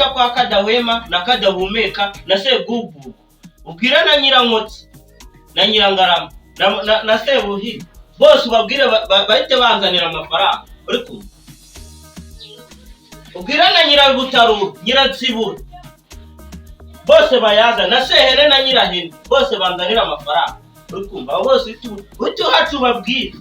guca kwa Kadahwema na Kadahumeka na Segugu. Ubwira na Nyirankotsi na Nyirangarama na Sebuhiri. Bose ubabwire bahite banzanira amafaranga. Uri kumva? Ubwira na Nyirabutaro, Nyiratsibura. Bose bayaza na Sehere na Nyirahene. Bose banzanira amafaranga. Uri kumva? Abo bose utu hacu babwire.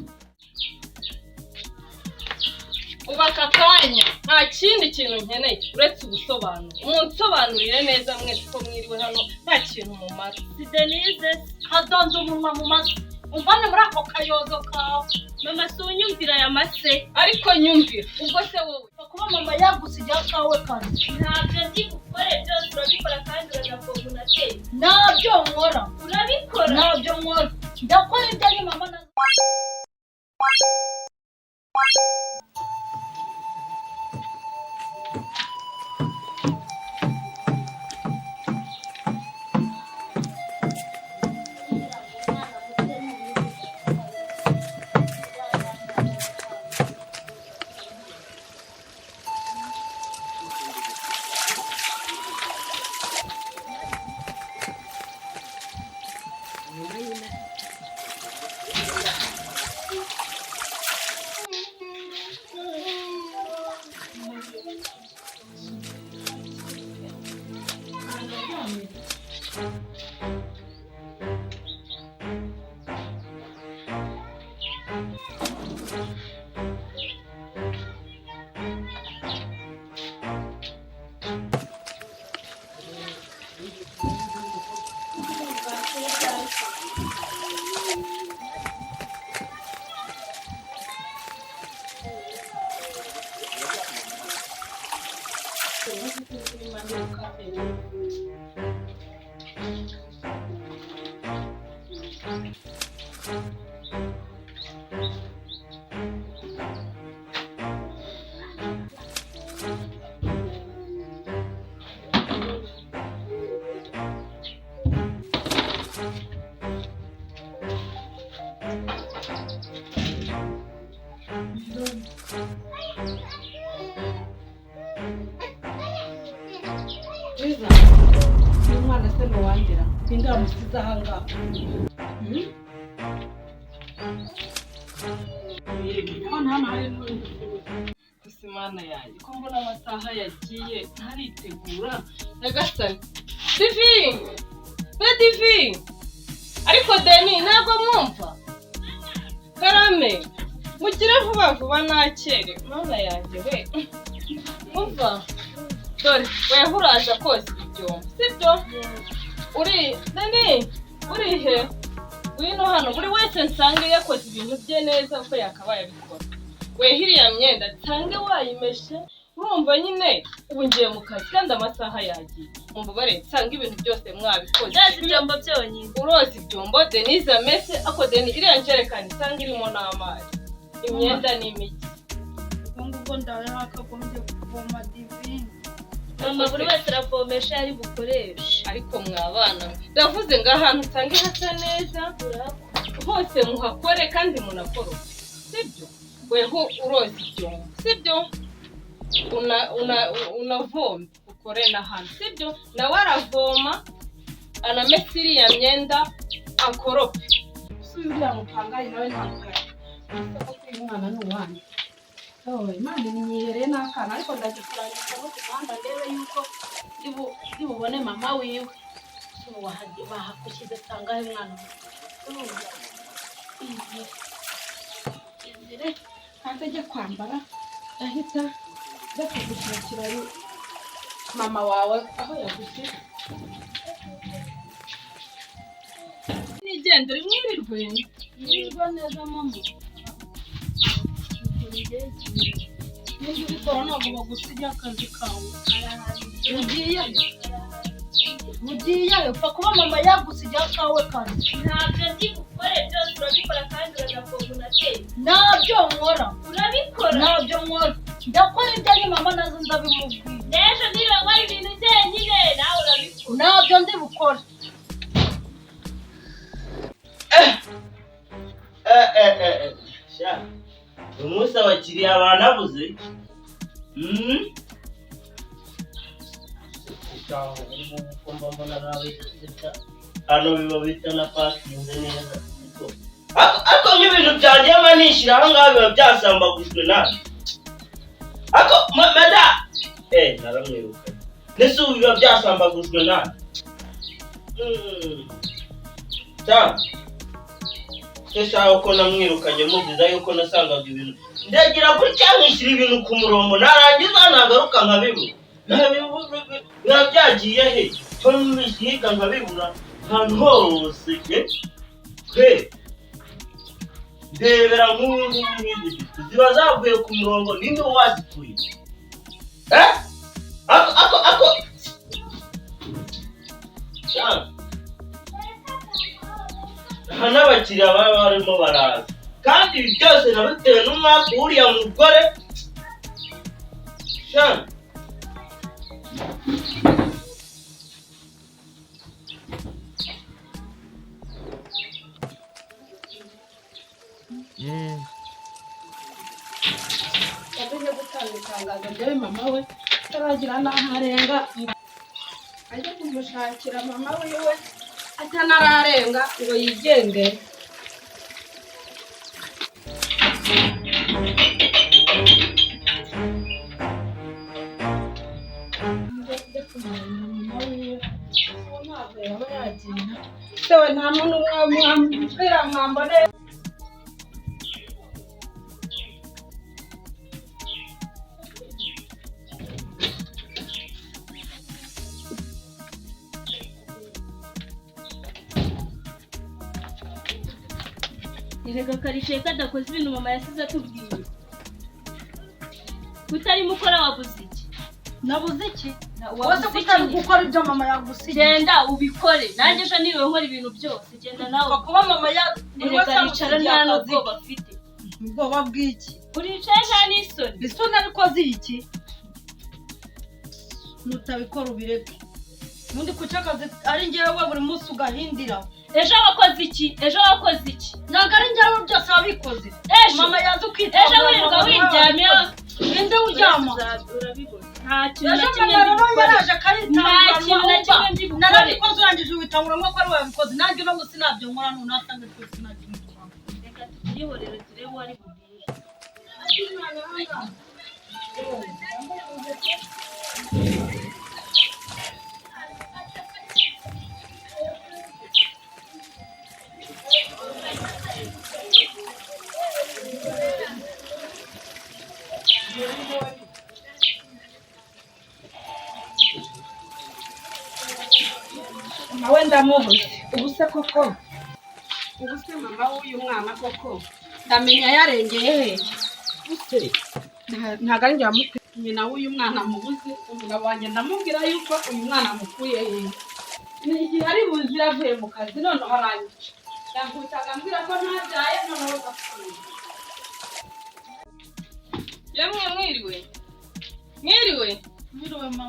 Ubaka kanya nta kindi kintu nkeneye uretse ubusobanuro. Munsobanurire neza mwese ko mwiriwe hano nta kintu mumara. Si Denise hadonze umunwa mu maso. Umvane muri ako kayozo kawe. Mama si unyumvira ya mase. Ariko nyumvira ubwo se wowe kuba mama yagusigira kawe kandi. ntabyo ndi gukore byose urabikora kandi uragapfa unateye. Nabyo nkora. Urabikora? Nabyo nkora. Ndakora ibyo ni mama na Mana yanjye ko mbona amasaha yagiye ntaritegura nagasani TV ariko Deni ntabwo mwumva karame mugire vuba vuba nakere mana yanjye we umva dore we huraje kose ibyo sibyo uri Deni uri he wino hano buri wese nsange yakoze ibintu bye neza uko yakabaye abikora wehiriya myenda tange wayimeshe urumva nyine ubu ngiye mu kazi kandi amasaha yagiye mumbabare nsanga ibintu byose mwabikoze ibyombo byonyine uroza ibyombo Denise amese ako Deni iriya njerekani nsanga irimo n'amazi imyenda n'imiti ubwo ndakagombye kuvoma divine mama buri wese aravomesha yari bukoresha ariko mwabana ndavuze ngo ahantu usange hasa neza hose muhakore kandi munakorope sibyo weho uroza ibyombo sibyo unavoma ukore na hano sibyo nawe aravoma anamesa iriya myenda akorope uriya mupangayi nawe ntabwo ko uyu mwana ni uwanjye Imana imyihereye n'akana ariko ndaje kurangiza no ku muhanda ndebe yuko ibubone mama wiwe bahakushyize tangahe mwana izire hanze ajya kwambara ahita bakagushyikira mama wawe aho yagushyize nigendere mwirirwe niba neza mama niba ubikora ntabwo bagusigira akazi kawe ugiyeyo upfa kuba mama yagusigira akawe kandi ntabyo ndi gukore byose urabikora kandi uragapfa unateye nabyo nkora urabikora nabyo nkora ndakora ibyo ni mama nazo ndabimubwira n'ejo niba nkora ibintu njyenyine nawe urabikora nabyo ndi bukora umunsi abakiriya banabuze cyangwa kumva mbona nawe hano biba bita na pakinze neza ako nk'ibintu byanjye manishyira aho ngaho biba byasambagujwe nawe ako mada naramwirukanye ndetse ubu biba byasambagujwe nawe cyangwa uko namwirukanye muziza yuko nasangaga ibintu ndagira kuri cyangwa ishyira ibintu ku murongo narangiza nagaruka nkabibura biba byagiye he higa nkabibura ahantu hose ndebera nk'izi ziba zavuye ku murongo ninde wazikuye ako aha n'abakiriya baba barimo baraza kandi ibi byose nabitewe n'umwaka uriya mugore yaje gutanga itangazo ryewe mama we ataragira n'aho arenga ajya kumushakira mama wiwe atanararenga ngo yigenge. Sewe nta muntu mwambwira mwambone Erega karishe kadakoze ibintu mama yasize atubwiye. Kutarimo ukora wabuze iki? nabuze iki? Wose kutari gukora ibyo mama yagusigiye. Genda ubikore. Nanjye ejo niwe nkora ibintu byose. Genda nawe. Kuba mama ya Erega ricara nta n'ubwo bafite. Ubwoba bw'iki? Uricaye nta n'isoni. Isoni abikoze iki? Nutabikora ubireke. Nundi kucakaze ari njyewe buri munsi ugahindira. Ejo wakoze iki? Ejo wakoze iki? Ntabwo ari njyewe byose wabikoze. Mama yaje kwita. Ejo wirirwa wiryamye. Ninde uryama? Urabibona. Nta kintu na kimwe yaraje kandi narabikoze urangije ubitangura ngo ari wabikoze nanjye no musi nabyo nkora none asanga twese nakimwe. Reka turihorere turebe wari bubire. Nawe ndamubuze ubuse koko ubuse mama w'uyu mwana koko ndamenya yarengeye he use ntago ari njye wamutumye nawe uyu mwana mubuze umugabo wanjye ndamubwira yuko uyu mwana amukuye he ni igihe ari buzira avuye mu kazi none haranyica yankutaga mbwira ko ntabyaye noneho gapfuye. Yamwe mwiriwe mama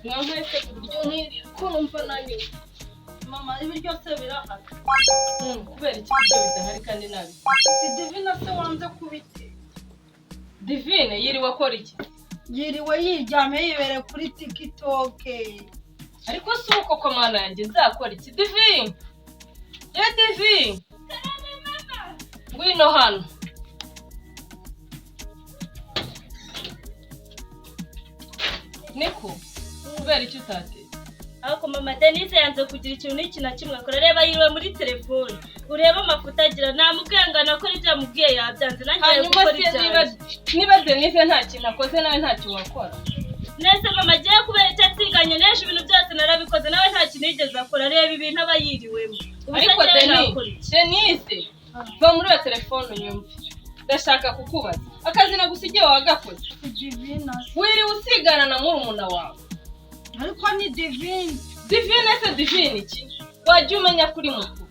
mwamwese kuryo nkiri kumva nanyu mama ibi byose birahari kubera iki byo bidahari kandi nabi si Divine se wanze kubite. Divine yiriwe akora iki? Yiriwe yiryamye yibereye kuri TikTok. Ariko si uko ko mwana yanjye nzakora iki? Divine Divine ngwino hano. Niko kubera iki utateye? Ariko mama Denise yanze kugira ikintu n'iki na kimwe akora. Reba yiriwe muri telefone. Ureba amafuta agira namubwengana ko ibyo yamubwiye yabyanze nanjye gukora ibyanjye. Niba Denise nta kintu akoze nawe nta cyo wakora. Nese mama agiye kubera icyo atiganye n'ejo ibintu byose narabikoze nawe nta kintu yigeze akora. Reba ibintu aba yiriwemo. Ariko Denise va muri iyo telefone unyumve. Ndashaka kukubaza akazi nagusigiye wagakoze? Divine wiri usigana na murumuna wawe. Ariko ni Divine se Divine iki? Wajya umenya kuri mukuru.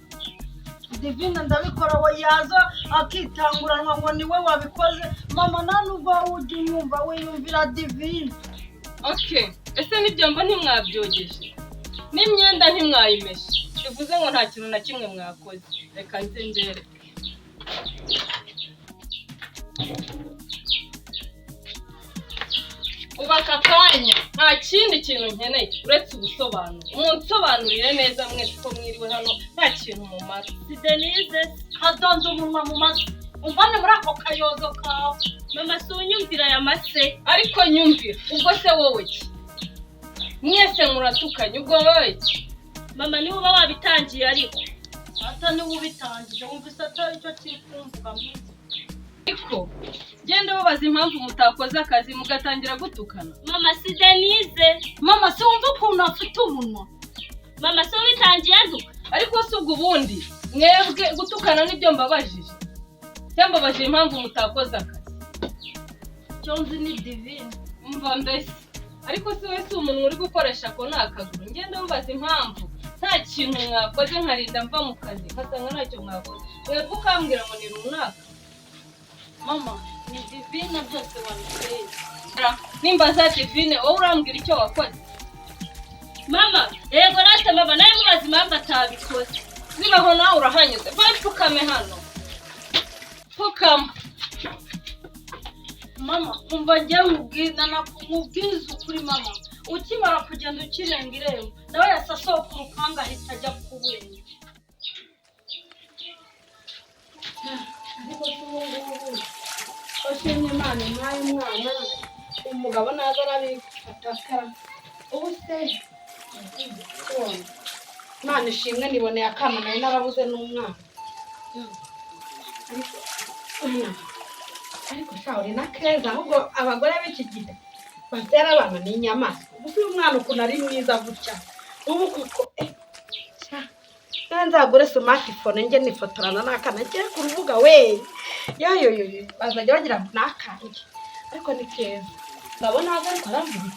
Divine ndabikora we yaza akitanguranwa ngo niwe wabikoze mama nanuva ujye unyumva we yumvira Divine. Okay ese nibyo mba ntimwabyogeje? n'imyenda ntimwayimeshe bivuze ngo nta kintu na kimwe mwakoze reka nze ndere ubu aka kanya nta kindi kintu nkeneye uretse ubusobanuro munsobanurire neza mwese ko mwiriwe hano nta kintu mumara si Denise kadonze umunwa mu maso umvane muri ako kayozo kawe mama si unyumvira aya mase ariko nyumvira ubwo se wowe ki mwese muratukanye ubwo wowe ki mama niwe uba wabitangiye ariko ata niwe ubitangije wumvise atari cyo kikumvuga mwiza ariko genda babaza impamvu mutakoze akazi mugatangira gutukana mama si Denise mama si wumva ukuntu afite umunwa mama si ubitangiye aduka ariko si ubwo ubundi mwebwe gutukana nibyo mbabajije cyangwa mbabajije impamvu mutakoze akazi cyo nzi ni divine umva mbese ariko si wese umuntu uri gukoresha ko nta kaguru ngenda mubaza impamvu nta kintu mwakoze nkarinda mva mu kazi nkasanga ntacyo mwakoze mwebwe ukambwira ngo ni runaka mama ni divine byose wabiteye nimba za divine wowe urambwira icyo wakoze mama yego rata mama nawe mubaza impamvu atabikoze zibaho nawe urahanyuze vaye pfukame hano pfukama mama umva njye mubwiza ukuri mama ukimara kugenda ukirenga irembo nawe yasasohoka urupanga ahita ajya kubunga ariko si ubu ngubu washimye imana impaye umwana umugabo naza arabifatakara ubu se imana ishimwe niboneye akana nawe narabuze n'umwana ariko shauri na keza ahubwo abagore b'iki gihe batera abana ni inyamaswa gusa uyu mwana ukuntu ari mwiza gutya ubu kuko nzagure smartphone njye nifotorana n'akana ngiye ku rubuga we yoyoyoyo bazajya bagira ngo nakange ariko ni keza ndabona haza ariko aravuga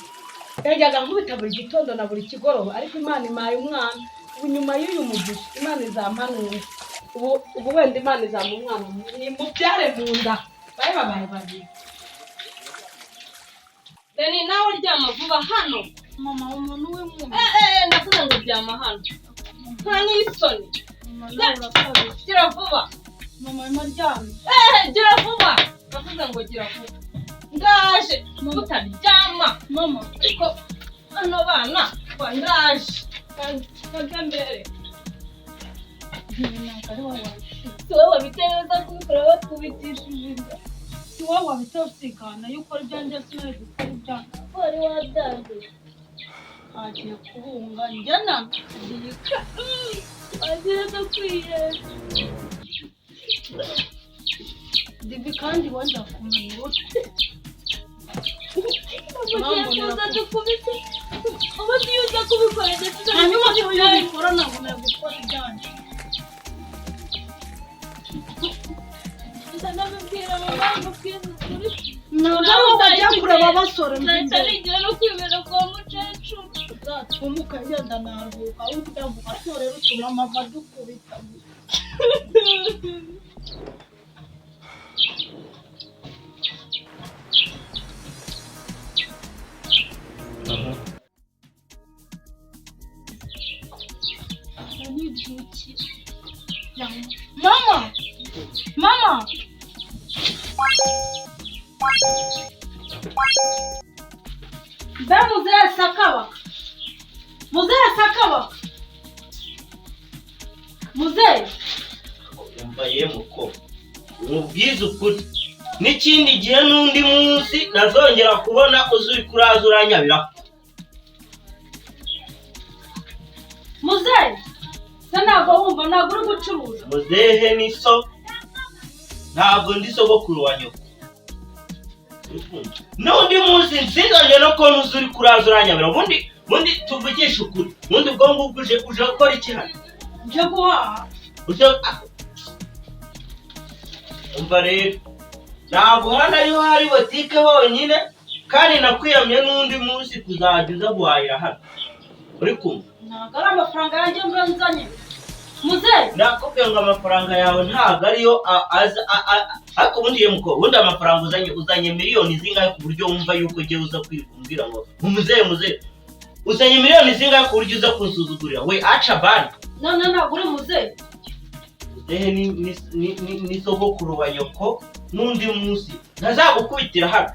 yajyaga nkubita buri gitondo na buri kigoroba ariko imana impaye umwana ubu nyuma y'uyu mugisha imana izampanura ubu wenda imana izampa umwana ni mubyare mu nda babaye babiri Deni nawe uryama vuba hano mama umuntu w'imwe ndavuga ngo uryama hano nta n'isoni gira vuba mama imaryamye gira vuba ndavuga ngo gira vuba ndaje utaryama mama ariko hano bana ndaje kajya mbere si wowe wabitereza kubikora batwubitishije inda si wowe wabitofsikana yuko ukora ibyanjye sinari gukora ibyanjye wari wabyanze agiye kubunga njye nandika agiye gakwiye divi kandi wajya kumenya utwe ugiye kuza dukubite uba ugiye uza kubikora ndetse hanyuma tubikora ntabwo nagukora ibyanjye ndanabibwira mama mubwiza ukuri ntabwo utajya kureba abasore ndahita nigira no kwibera kwa mukecuru uzatumuka ngenda naruhuka aho ujya mu matorero utuma mama dukubita mama mama mbe muzehe sakabaka muzehe sakabaka muzehe umva yemuko umubwiza ukuri n'ikindi gihe n'undi munsi nazongera kubona uzuri kuraza uranyabira muzehe se ntabwo wumva ntabwo uri gucuruza muzehe ni so ntabwo ndi sogokuru wa nyoko n'undi munsi nsinzongera no kubona uzuri kuraza uranyabira ubundi tuvugisha ukuri ubundi ubwo ngubwo uje gukora iki hano uje guhaha umva rero ntabwo hano ariho hari botike honyine kandi nakwiyamye n'undi munsi kuzajya uza guhahira hano uri kumva ntabwo ari amafaranga yanjye mba nzanye muzehe nakubwiye ngo amafaranga yawe ntabwo ariyo ariko ubundi yemuko ubundi amafaranga uzanye miliyoni zingahe ku buryo wumva yuko ugiye uza kwiga umbwira ngo muzehe uzanye miliyoni zingahe ku buryo uza kunsuzugurira we aca bani none ntabwo uri muzehe. Muzehe ni sogokuru wa nyoko n'undi munsi ntazagukubitira hano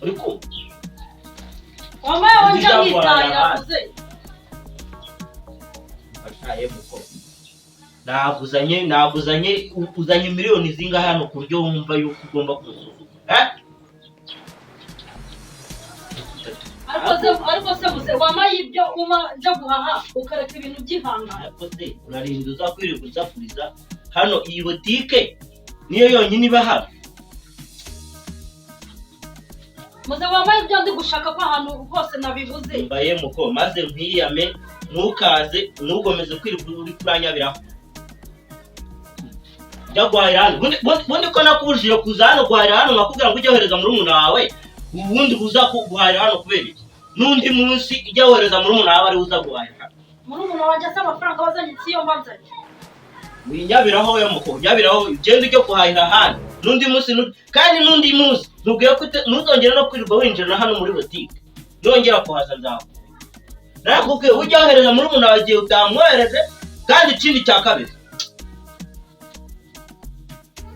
uri kumva wambaye wonja mwitahira muzehe. ashaye muko uzanye miliyoni zingahe hano ku buryo wumva yuko ugomba kunsuzugura ariko se muzehe wambaye ibyo umaje guhaha ukareka ibintu by'ihangana. ariko se urarinda uzakwirirwa usakuriza hano iyi botike niyo yonyine iba hano. muzehe wambaye ibyo ndi gushaka ko ahantu hose nabivuze. mbaye muko maze nkwiyame ntukaze ntugomeze kwirirwa uri kuranyabiraho jya guhahira hano bundi ko nakubujije kuza hano guhahira hano nkakubwira ngo ujye wohereza murumuna wawe ubundi buza guhahira hano kubera iki n'undi munsi ujya wohereza murumuna wawe ari uza guhahira hano. murumuna wanjye asa amafaranga wazanye siyo mbanzanye. winyabiraho we muko nyabiraho ugenda ujya guhahira hano n'undi munsi kandi n'undi munsi ntubwiye ko ntuzongere no kwirirwa winjira hano muri botike nongera kuhaza nzawe nakubwiye ujya wohereza murumuna wawe igihe utamwohereje kandi ikindi cya kabiri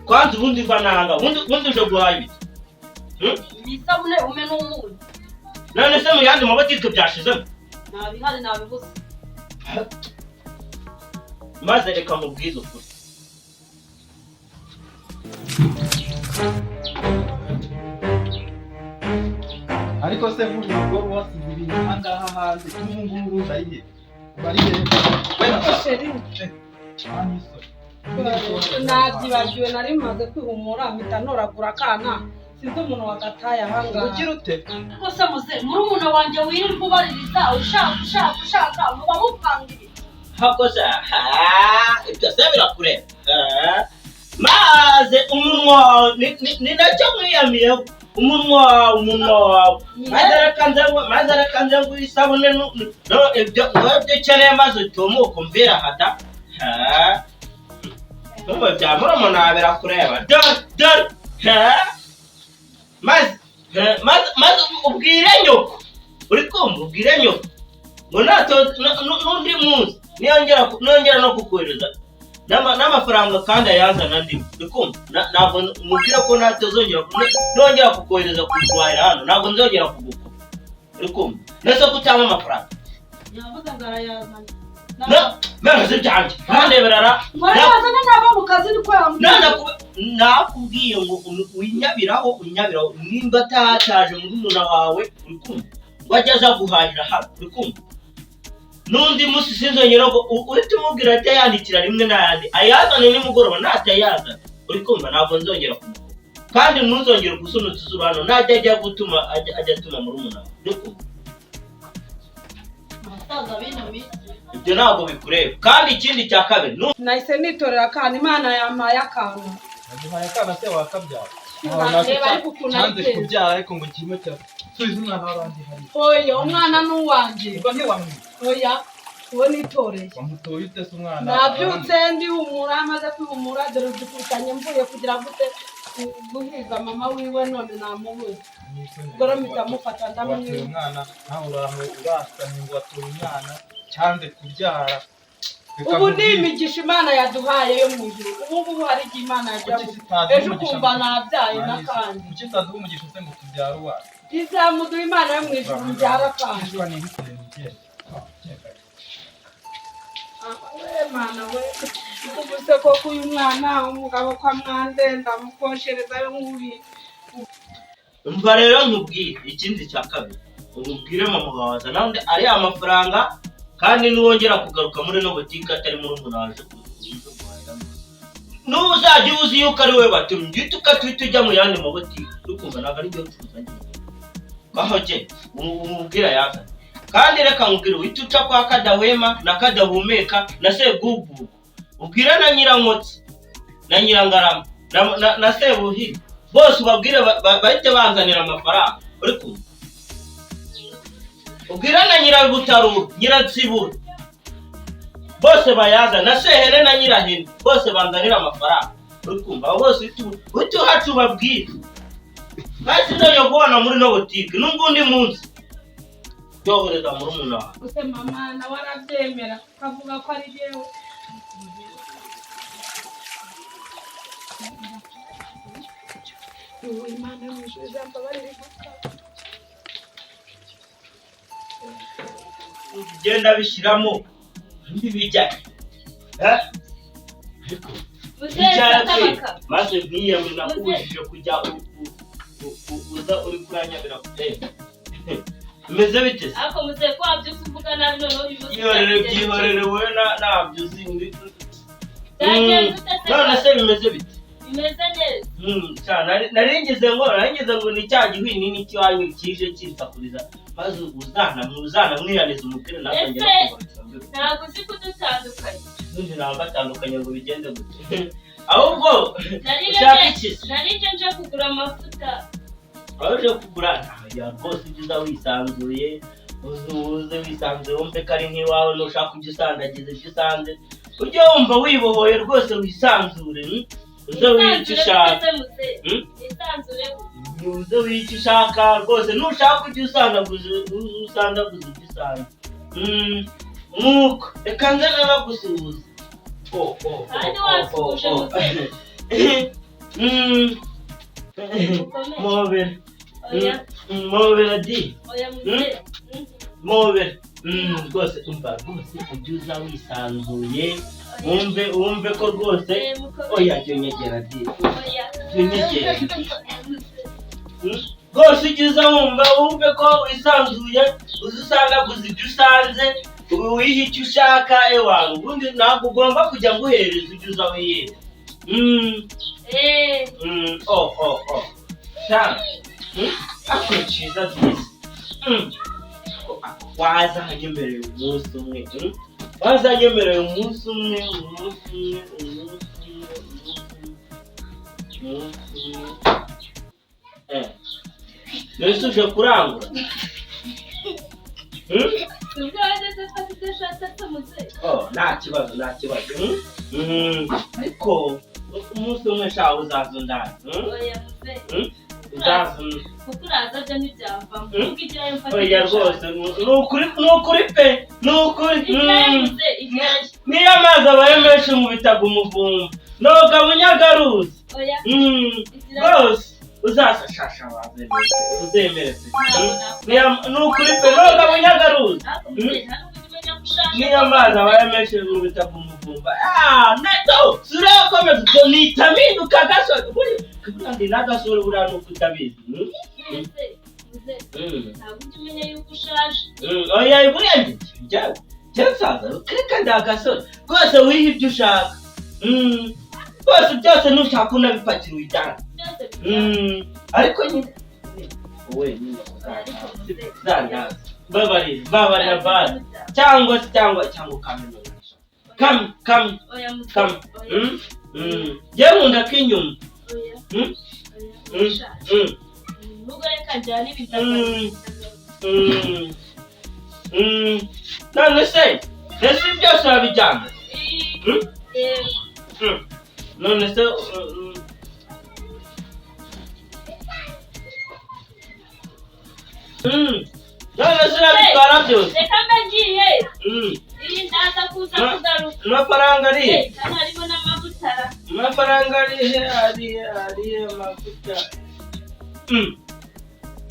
kwanza ubundi mva nanga ubundi uje guhaha ibiki isabune ume n'umunyu none se mu yandi mabotike byashizemo ntabihari nabivuze. maze reka mubwize ukuri ariko se buri rugo wasize ibintu ahangaha hanze ubu ngubu bariye sheri nabyibagiwe nari maze kwihumura mpita noragura akana sinzi umuntu wagataye ahangaha. ugira ute rwose muzehe murumuna wanjye wirirwa ubaririza ushaka muba mupangiriye. hakoze ibyo se birakureba maze umunwa ni nacyo mwiyamiyeho umunwa wawe maze arakanze ngo isabune ibyo ukeneye maze utumuka umvira hada numva bya murumuna wawe birakureba dore maze ubwire nyoko uri kumva ubwire nyoko ngo n'undi munsi niyongera no kukohereza n'amafaranga kandi ayazana ndimo uri kumva ntabwo mubwira ko nongera kukohereza kuguhahira hano ntabwo nzongera kugukora uri kumva nese ko utanga amafaranga yavuze ngo arayazanye meze byanjye ntandeberara yazana nava mu kazi niko yambwiye. nakubwiye ngo unyabiraho nimba atataje murumuna wawe uri kumva wajya aza guhahira hano uri kumva n'undi munsi sinzongera ngo uhite umubwira ati yandikira rimwe n'ayandi ayazane nimugoroba natayazana uri kumva ntabwo nzongera kumukora kandi ntuzongere gusunutsa izuru hano najya ajya gutuma ajya atuma murumuna wawe uri kumva ibyo ntabwo bikureba kandi ikindi cya kabiri nahise nitorera akana imana yampaye akantu naguhaye akana se wakabyara ariko ukuntu ari keza kubyara ariko ngo kimwe cya subiza umwana w'abandi hari oya umwana n'uwanjye ubwo ntiwamwiye oya uwo nitoreye wamutoye ute se umwana nabyutse ndihumura maze kwihumura dore dukusanye mvuye kugira ngo guhiga mama wiwe none namubuze ubwo mpita mufata ndamwiba umwana nawe uraho urasanye ngo watoye umwana cyanze kubyara ubu ni imigisha imana yaduhaye yo mu ijuru ubu ngubu hari igihe imana yaduhaye ejo ukumva nabyaye n'akandi kuki utaduha umugisha se ngo tubyare uwawe izamuduha imana yo mu ijuru mbyara kandi mana we ubuse koko uyu mwana umugabo kwa mwande ndamukosherezayo nk'ubi umva rero nkubwire ikindi cya kabiri umubwire mama wawe nawe ari amafaranga kandi nuwongera kugaruka muri no botike atari murumuna waje guhahiramo n'uzajya uzi yuko ari we batumye uhita ukatwita ujya mu yandi mabotike ukumva ntabwo ari byo tuzanye aho jye umubwira yazana kandi reka nkubwire uhita uca kwa kadahwema na kadahumeka na segugu ubwire na nyirankotsi na nyirangarama na sebuhiri bose ubabwire bahite banzanira amafaranga uri kumva ubwire na nyirabutarura nyiransibura bose bayaza na sehere na nyirahene bose banzanira amafaranga uri kumva abo bose uhite uhaca ubabwire kandi sinzongera kubona muri no botike n'ubwo undi munsi byohereza muri umunara use mama nawe arabyemera ukavuga ko ari jewe Imana y'ijuru ijambo bariri gusa ugenda bishyiramo ntibijyanye maze nkiyamwe nakubujije kujya uza uri kuranyabira kutera bimeze bite ariko muzehe ko wabyuze uvuga nabi noneho byihorere wowe ntabyo uzi none se bimeze bite bimeze neza naringize ngo ni cya gihwini n'ikiwanyu kije kinsakuriza maze uzanamwiraniza umupira nakongera ntabwo uzi kudutandukanya ubundi ntabwo batandukanye ngo bigende gute ahubwo ushaka iki narije nje kugura amavuta aho uje kugura rwose ujya wisanzuye uze wisanzuye wumve ko ari nk'iwawe nushaka ujya usandagiza ibyo usanze ujye wumva wibohoye rwose wisanzure uze wica ushaka uze wica ushaka rwose nushaka ujya usandaguza ibyo usanze nk'uko reka nze nanagusuhuza kandi wasuje mobere mobere di mobere rwose umva rwose ujye uza wisanzuye wumve ko rwose oya jya unyegera di jya unyegera rwose ujye uza wumve ko wisanzuye uza usandaguza ibyo usanze wiha icyo ushaka ewanyu ubundi ntabwo ugomba kujya nguhereza ujye uza wiyera cyane ako cyiza byiza wazanyemereye umunsi umwe wazanyemereye umunsi umwe mbese uje kurangura nta kibazo ariko umunsi umwe shaho uzaza undani uzaza kuko uraza byo ntibyavamo oya rwose ni ukuri pe ni ukuri niyo amazi abaye menshi mu bitaga umuvumba noga munyagaruzi rwose uzasashasha wawe uzemere pe ni ukuri pe noga munyagaruzi niyo amazi abaye menshi mu bitaga umuvumba neto surakomeza ubwo nitaminduka gasore kandi n'agasore buriya ni uko utabizi ntabwo ujya umenya yuko ushaje oya buriya njya nsaza reka ndi agasore rwose wiha ibyo ushaka rwose byose nushaka unabipakira uyijyana ariko nyine wowe nyine uzandaza babarira bari cyangwa ukamenya kame njyewe nkunda k'inyuma nubwo reka njyana ibitaka none se byose urabijyana none se urabitwara byose reka mbe ngiye iyi ndaza kuza kugaruka amafaranga arihe hano harimo n'amavuta amafaranga arihe amavuta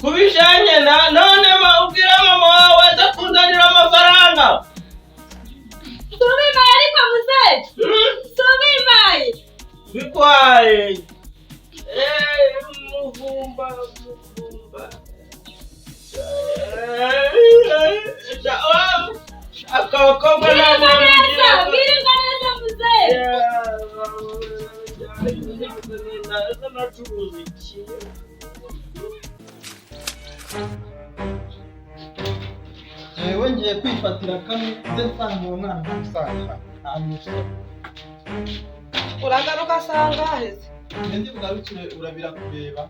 kubijanye none ubwira mama wawe aza kuzanira amafaranga subimaye ariko muzehe subimaye bikwaye muvumba akabakobwa bwirirwa neza muzehe n'acuruza iki yewe ngiye kwifatira kamwe nze nsanga uwo mwana nk'umusaza nta musore uragaruka asanga aheze ndi bugarukire urabira kureba